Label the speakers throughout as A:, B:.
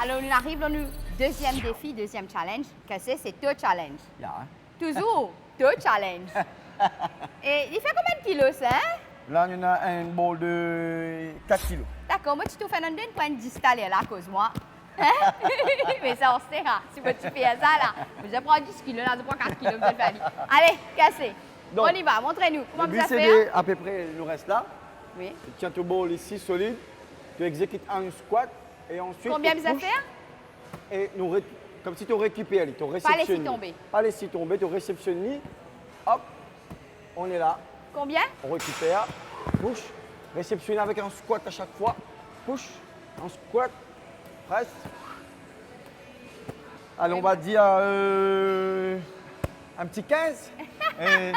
A: Alors, on arrive dans le deuxième défi, deuxième challenge. Qu'est-ce que c'est? Deux challenges.
B: Ja.
A: Toujours deux challenges. Et il fait combien de kilos, ça? Hein?
B: Là, on a un bol de 4 kilos.
A: D'accord, moi, tu te fais un deux points de distaller là, à cause moi. Hein? Mais ça, on sait, hein. Si moi, tu fais ça, là, je prends 10 kilos, là, je prends 4 kilos, je vais faire. Allez, cassez.
B: Donc,
A: On y va, montrez-nous. Comment
B: Le
A: vous
B: but,
A: avez
B: c'est
A: fait?
B: à peu près le reste là.
A: Oui.
B: Tu tiens ton bol ici solide. Tu exécutes un squat et ensuite.
A: Combien
B: tu
A: vous avez
B: pushes
A: fait?
B: Et comme si tu récupères, tu réceptionnes.
A: laisser tomber.
B: Pas laisser tomber, tu réceptionnes. Hop, on est là.
A: Combien?
B: On récupère, push, réceptionne avec un squat à chaque fois. Push, un squat, presse. Allez, on va dire un petit 15. Et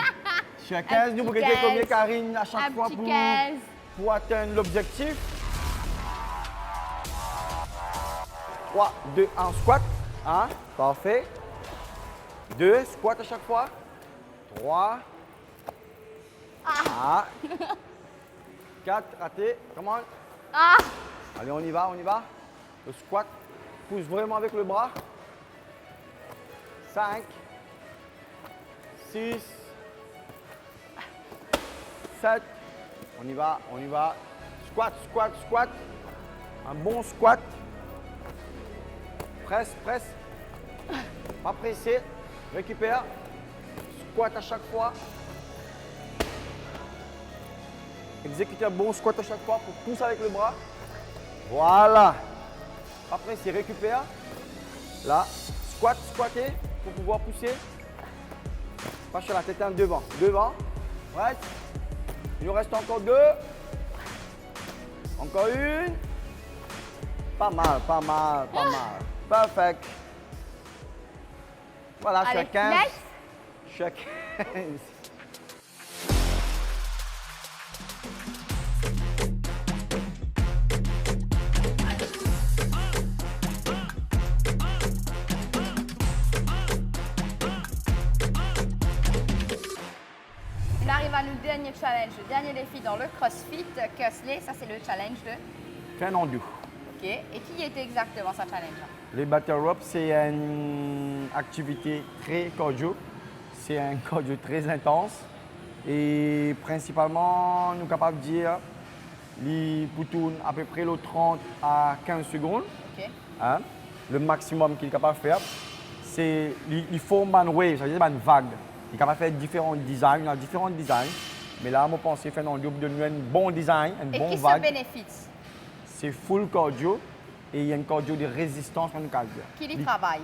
B: je suis à 15, nous, vous
A: petit
B: regardez
A: 15.
B: combien Karine à chaque
A: Un
B: fois
A: petit 15.
B: pour atteindre l'objectif. 3, 2, 1, squat. 1, parfait. 2, squat à chaque fois. 3. Ah. 4, raté. Come on.
A: Ah!
B: Allez, on y va, on y va. Le squat. Pousse vraiment avec le bras. 5, 6, 7. On y va, on y va. Squat, squat, squat. Un bon squat. Presse, presse. Pas pressé. Récupère. Squat à chaque fois. Exécutez un bon squat à chaque fois pour pousser avec le bras. Voilà. Après, c'est récupère. Là, squat, squatter pour pouvoir pousser. Pas sur la tête, hein, devant. Devant. Reste. Il nous reste encore 2. Encore une. Pas mal, pas mal, pas mal. Perfect. Voilà, je suis à
A: Allez,
B: 15.
A: next.
B: Je suis à 15.
A: On arrive à notre dernier challenge, le dernier défi dans le CrossFit. Kesley, ça c'est le challenge de...
B: Fernando.
A: OK. Et qui était exactement ce challenge?
B: Les battle ropes, c'est une activité très cardio. C'est un cardio très intense. Et principalement, nous sommes capables de dire les tourner à peu près le 30 à 15 secondes.
A: OK.
B: Hein. Le maximum qu'il est capable de faire, c'est il faut une wave, c'est-à-dire une vague. Il est capable de faire différents designs, il a différents designs. Mais là, moi, je pense que Fernando donne un bon design, une
A: Et
B: bonne
A: qui
B: vague.
A: se bénéficie?
B: C'est full cardio et il y a une cardio de résistance dans le cardio.
A: Qui y travaille?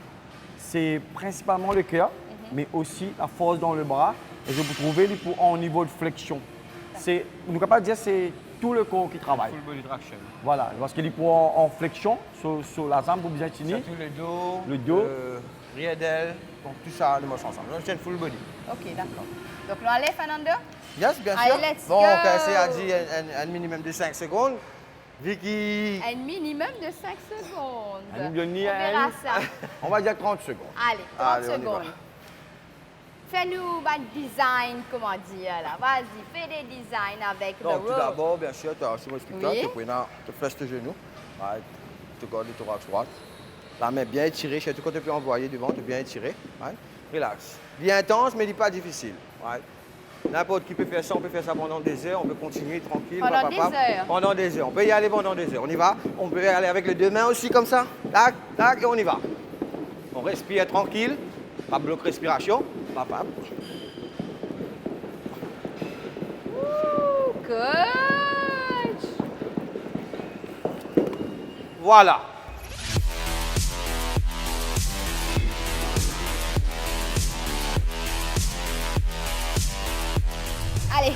B: C'est principalement le cœur, mais aussi la force dans le bras. Et je peux trouver au niveau de flexion. On est capable de dire que c'est tout le corps qui travaille.
C: Full body traction.
B: Voilà, parce qu'il est en flexion sur la jambe pour bien tenir.
C: Surtout le dos,
B: Le dos.
C: rear del, donc tout ça, le marche ensemble. Donc, c'est une full body.
A: OK, d'accord. Donc, on allait, Fernando?
C: Yes, bien
A: Allez,
C: sûr.
A: let's
C: Bon,
A: go.
C: on va essayer à dire un minimum de 5 secondes. Vicky,
A: Un minimum de 5 secondes.
B: Un minimum de
A: On verra ça.
B: On va dire 30 secondes.
A: Allez, 30
C: Allez, on y
A: secondes. Fais-nous un design, comment dire là. Vas-y, fais des designs avec le
C: donc tout
A: rope.
C: d'abord, bien sûr, tu as reçu mon explicateur,
A: Oui.
C: tu prends, tu flèches tes genoux, right. Tu gardes le thorax droit. La main bien étirée, je sais quand tu peux envoyer devant, tu bien étiré. Right. Relax. Bien intense, mais pas difficile. Right. N'importe qui peut faire ça, on peut faire ça pendant des heures, on peut continuer tranquille.
A: Pendant des heures?
C: Pendant des heures. On peut y aller pendant des heures. On y va. On peut y aller avec les deux mains aussi comme ça. Tac, tac, et on y va. On respire tranquille. Pas bloc respiration. Pas.
A: Ouh, coach!
C: Voilà.
A: Allez.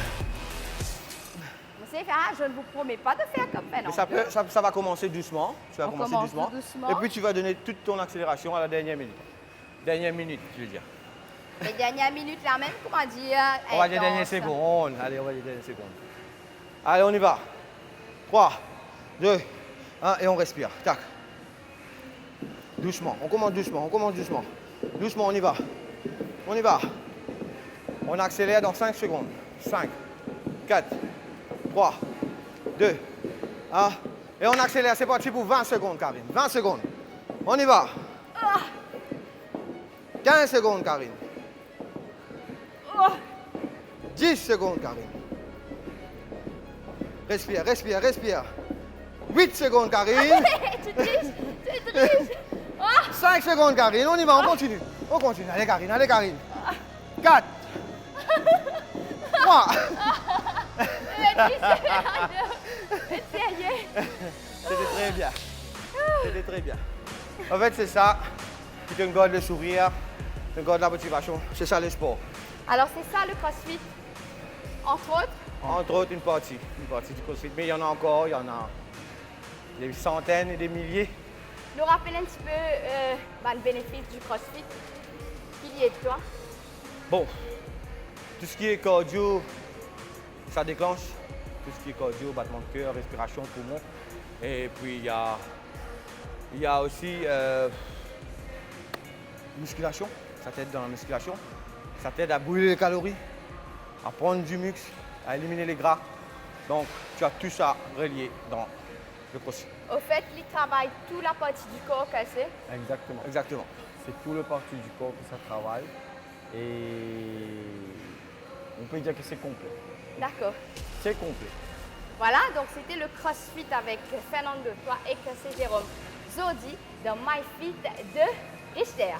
A: Vous savez faire, je ne vous promets pas de faire comme
C: Mais
A: Fernando.
C: ça va commencer doucement. Tu vas
A: On
C: commencer
A: commence
C: doucement.
A: tout doucement.
C: Et puis tu vas donner toute ton accélération à la dernière minute. Dernière minute, je veux dire.
A: Les dernières minutes, là même, comment dire?
C: On va dire dernière
A: intense.
C: seconde. Allez, on va dire dernière seconde. Allez, on y va. 3, 2, 1 et on respire. Tac. Doucement. On commence doucement. On commence doucement. Doucement, on y va. On y va. On accélère dans 5 secondes. 5, 4, 3, 2, 1. Et on accélère. C'est parti pour 20 secondes, Karine. 20 secondes. On y va. 15 secondes, Karine. 10 secondes, Karine. Respire, respire, respire. 8 secondes, Karine.
A: Tu triches, tu triches.
C: 5 secondes, Karine. On y va, on continue. On continue. Allez, Karine, allez, Karine. 4. 3.
A: Sérieux?
C: C'était très bien. C'était très bien. En fait, c'est ça qui te garde le sourire, te garde la motivation. C'est ça le sport.
A: Alors, c'est ça le CrossFit, entre autres.
C: Entre autres, une partie du CrossFit. Mais il y en a encore, il y en a des centaines et des milliers.
A: Nous rappelle un petit peu le bénéfice du CrossFit. Qu'il y ait de toi.
C: Bon, tout ce qui est cardio, ça déclenche. Tout ce qui est cardio, battement de cœur, respiration, poumon. Et puis, il y a aussi musculation. Ça t'aide dans la musculation. Ça t'aide à brûler les calories, à prendre du muscle, à éliminer les gras. Donc, tu as tout ça relié dans le CrossFit.
A: Au fait, il travaille toute la partie du corps cassé.
B: Exactement.
C: Exactement.
B: C'est tout le parti du corps que ça travaille. Et on peut dire que c'est complet.
A: D'accord.
B: C'est complet.
A: Voilà, donc c'était le CrossFit avec Fernando Toi et c'est Jérôme Zodi dans MyFit de Richter.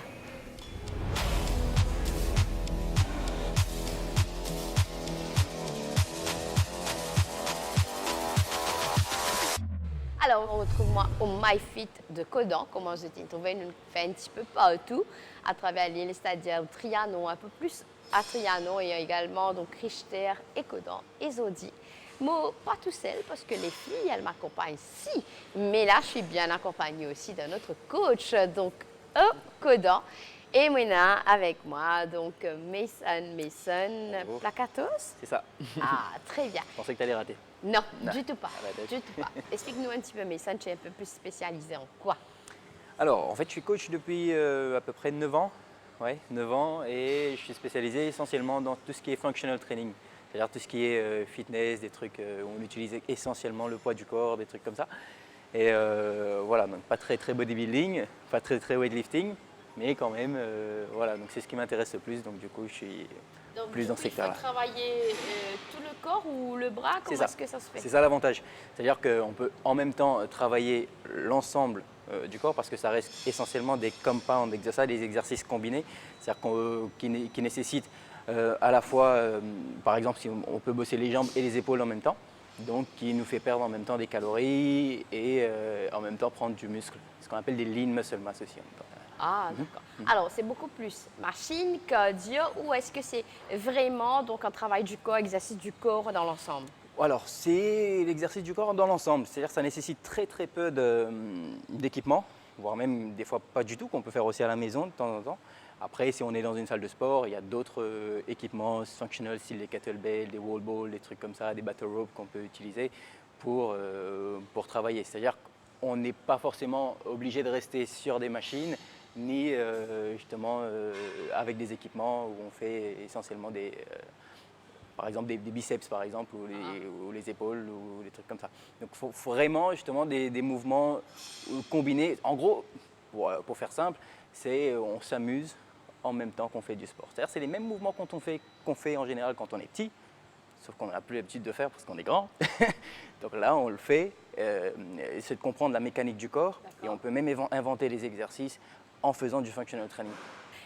A: Alors, on retrouve moi au MyFit de Codan. Comment je t'ai trouvé, nous fait un petit peu partout à travers l'île, c'est-à-dire Trianon, un peu plus à Trianon et également donc Richter et Codan et Zodi. Moi, pas tout seul parce que les filles, elles m'accompagnent si. Mais là, je suis bien accompagnée aussi de notre coach, donc Codan. Et maintenant, avec moi, donc Mason Placatos.
D: C'est ça.
A: Ah, très bien.
D: Je pensais que tu allais rater.
A: Non, du tout pas.
D: Ah bah,
A: Du tout pas. Explique-nous un petit peu, Mason, tu es un peu plus spécialisé en quoi?
D: Alors, en fait, je suis coach depuis à peu près 9 ans. Ouais, 9 ans. Et je suis spécialisé essentiellement dans tout ce qui est functional training. C'est-à-dire tout ce qui est fitness, des trucs où on utilise essentiellement le poids du corps, des trucs comme ça. Et voilà, donc pas très bodybuilding, pas très weightlifting, mais quand même, voilà, donc c'est ce qui m'intéresse le plus. Donc du coup, je suis plus dans ce secteur-là.
A: Il faut travailler tout le corps ou le bras? Comment est-ce que ça se fait?
D: C'est ça l'avantage. C'est-à-dire qu'on peut en même temps travailler l'ensemble du corps parce que ça reste essentiellement des compound exercices, des exercices combinés, c'est-à-dire qui nécessitent à la fois, par exemple, si on peut bosser les jambes et les épaules en même temps, donc qui nous fait perdre en même temps des calories et en même temps prendre du muscle, ce qu'on appelle des lean muscle mass aussi en même temps.
A: Ah, d'accord. Alors, c'est beaucoup plus machine, cardio, ou est-ce que c'est vraiment donc un travail du corps, exercice du corps dans l'ensemble?
D: Alors, c'est l'exercice du corps dans l'ensemble, c'est-à-dire que ça nécessite très peu d'équipement, voire même des fois pas du tout, qu'on peut faire aussi à la maison de temps en temps. Après, si on est dans une salle de sport, il y a d'autres équipements functional, style des kettlebells, des wall balls, des trucs comme ça, des battle ropes qu'on peut utiliser pour travailler. C'est-à-dire qu'on n'est pas forcément obligé de rester sur des machines, ni justement avec des équipements où on fait essentiellement par exemple des biceps par exemple, ou les épaules, ou des trucs comme ça. Donc il faut vraiment justement des mouvements combinés. En gros, pour faire simple, c'est on s'amuse en même temps qu'on fait du sport. C'est-à-dire c'est les mêmes mouvements qu'on fait en général quand on est petit, sauf qu'on n'a plus l'habitude de faire parce qu'on est grand. Donc là, on le fait, c'est de comprendre la mécanique du corps et on peut même inventer les exercices en faisant du functional training.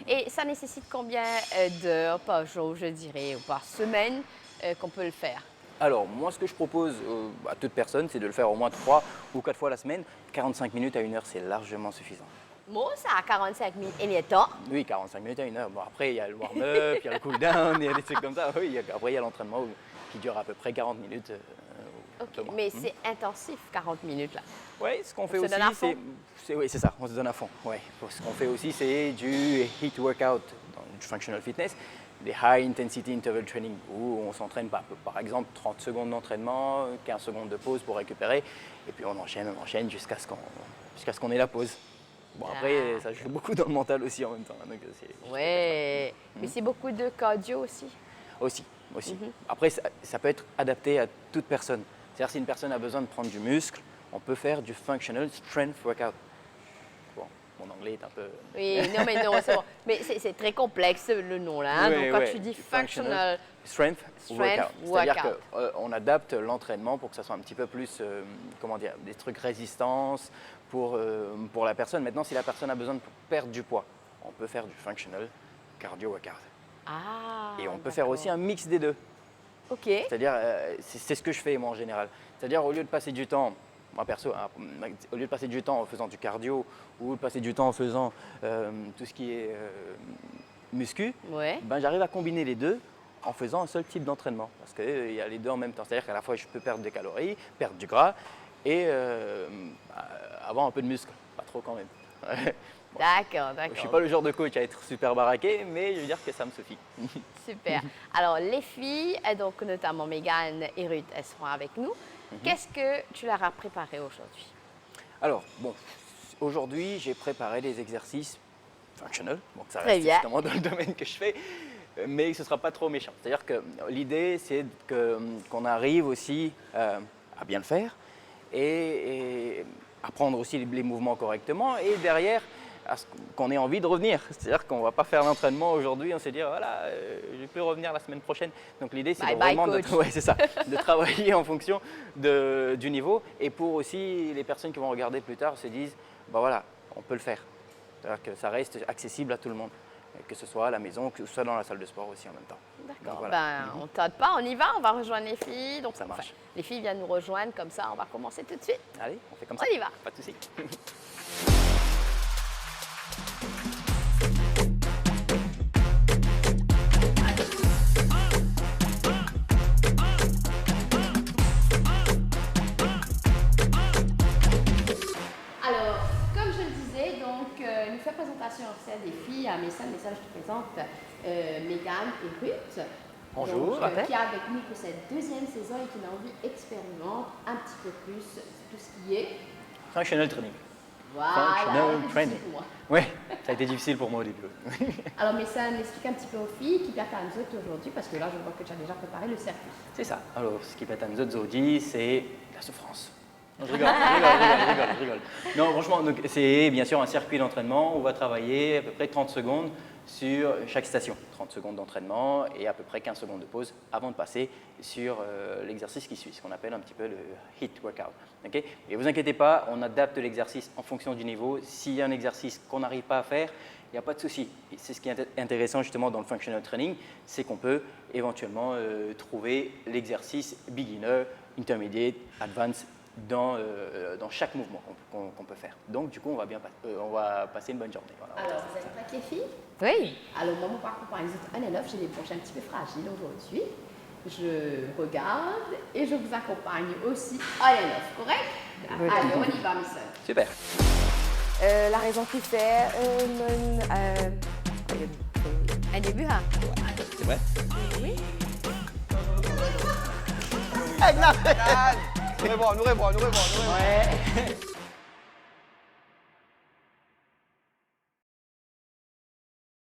A: Et ça nécessite combien d'heures par jour, je dirais, ou par semaine qu'on peut le faire?
D: Alors, moi, ce que je propose à toute personne, c'est de le faire au moins 3 ou 4 fois la semaine. 45 minutes à 1 heure, c'est largement suffisant.
A: Moi, ça a 45 minutes et le temps.
D: Oui, 45 minutes à 1 heure. Bon, après, il y a le warm-up, il y a le cool-down, il y a des trucs comme ça. Oui, après, il y a l'entraînement qui dure à peu près 40 minutes.
A: Ok, mais c'est intensif, 40 minutes là.
D: Oui, ce qu'on fait
A: se
D: aussi,
A: donne à fond.
D: oui, c'est ça, on se donne à fond. Ouais. Ce qu'on fait aussi, c'est du HIIT workout, du functional fitness, des high intensity interval training, où on s'entraîne par exemple 30 secondes d'entraînement, 15 secondes de pause pour récupérer, et puis on enchaîne jusqu'à ce qu'on ait la pause. Bon, après, ça joue beaucoup dans le mental aussi en même temps. Donc,
A: Ouais, mais c'est beaucoup de cardio aussi.
D: Aussi. Après, ça peut être adapté à toute personne. C'est-à-dire si une personne a besoin de prendre du muscle, on peut faire du functional strength workout. Bon, l'anglais est un peu...
A: Oui, non, mais non, c'est bon. Mais c'est très complexe le nom là. Hein.
D: Oui,
A: Donc, quand
D: oui.
A: tu dis functional
D: Strength
A: Strength
D: workout. C'est-à-dire
A: workout.
D: qu'on adapte l'entraînement pour que ça soit un petit peu plus, comment dire, des trucs résistance pour la personne. Maintenant, si la personne a besoin de perdre du poids, on peut faire du functional cardio workout.
A: Ah,
D: Et on peut faire aussi un mix des deux.
A: Ok.
D: C'est-à-dire, c'est ce que je fais moi en général. C'est-à-dire, au lieu de passer du temps, moi perso, hein, au lieu de passer du temps en faisant du cardio ou de passer du temps en faisant tout ce qui est muscu,
A: Ouais.
D: ben, j'arrive à combiner les deux en faisant un seul type d'entraînement. Parce qu'il y a les deux en même temps. C'est-à-dire qu'à la fois, je peux perdre des calories, perdre du gras et avoir un peu de muscle. Pas trop quand même.
A: D'accord,
D: Je ne suis
A: d'accord.
D: pas le genre de coach à être super baraqué, mais je veux dire que ça me suffit.
A: Super. Alors, les filles, et donc notamment Mégane et Ruth, elles seront avec nous. Qu'est-ce que tu leur as préparé aujourd'hui?
D: Alors, bon, aujourd'hui, j'ai préparé des exercices functional, donc ça
A: Très
D: reste
A: bien.
D: justement dans le domaine que je fais, mais ce ne sera pas trop méchant. C'est-à-dire que l'idée, c'est qu'on arrive aussi à bien le faire et à prendre aussi les mouvements correctement et derrière, qu'on ait envie de revenir. C'est-à-dire qu'on ne va pas faire l'entraînement aujourd'hui, on se dit voilà, je vais plus revenir la semaine prochaine. Donc l'idée c'est
A: Bye bye,
D: vraiment
A: coach.
D: ouais, c'est ça, de travailler en fonction du niveau et pour aussi les personnes qui vont regarder plus tard se disent bah voilà, on peut le faire. C'est-à-dire que ça reste accessible à tout le monde, que ce soit à la maison, que ce soit dans la salle de sport aussi en même temps.
A: D'accord.
D: Donc, voilà.
A: Ben, on ne tarde pas, on y va, on va rejoindre les filles. Donc,
D: Ça marche.
A: les filles viennent nous rejoindre, comme ça, on va commencer tout de suite.
D: Allez, on fait comme
A: On
D: ça.
A: y va.
D: Pas de souci.
A: Alors, comme je le disais, donc, une fois présentation officielle des filles, à Message, je te présente Mégane et Ruth.
D: Bonjour.
A: Donc, qui est avec nous pour cette deuxième saison et qui a envie expérimente un petit peu plus tout ce qui est.
D: Functional training.
A: Voilà.
D: Functional
A: c'est difficile
D: training.
A: pour moi.
D: Oui, ça a été difficile pour moi au début.
A: Alors, Message, explique un petit peu aux filles qui perdent à nous autres aujourd'hui, parce que là, je vois que tu as déjà préparé le circuit.
D: C'est ça. Alors, ce qui peut être un Zodi, c'est la souffrance. Non, je rigole. Non, franchement, donc, c'est bien sûr un circuit d'entraînement où on va travailler à peu près 30 secondes sur chaque station. 30 secondes d'entraînement et à peu près 15 secondes de pause avant de passer sur l'exercice qui suit, ce qu'on appelle un petit peu le HIIT workout. Okay, et vous inquiétez pas, on adapte l'exercice en fonction du niveau. S'il y a un exercice qu'on n'arrive pas à faire, il n'y a pas de souci. Et c'est ce qui est intéressant justement dans le functional training, c'est qu'on peut éventuellement trouver l'exercice beginner, intermediate, advanced dans chaque mouvement qu'on peut faire. Donc du coup, on va passer une bonne journée. Voilà.
A: Alors, vous êtes prêtes les filles?
E: Oui.
A: Alors, moi, mon parcours, par exemple, un élève, j'ai les broches un petit peu fragiles aujourd'hui. Je regarde et je vous accompagne aussi à l'élève, correct? Allez, on y va, mes sœurs.
D: Super.
E: La raison qui fait un début, hein?
D: C'est vrai?
C: Nous revoilà.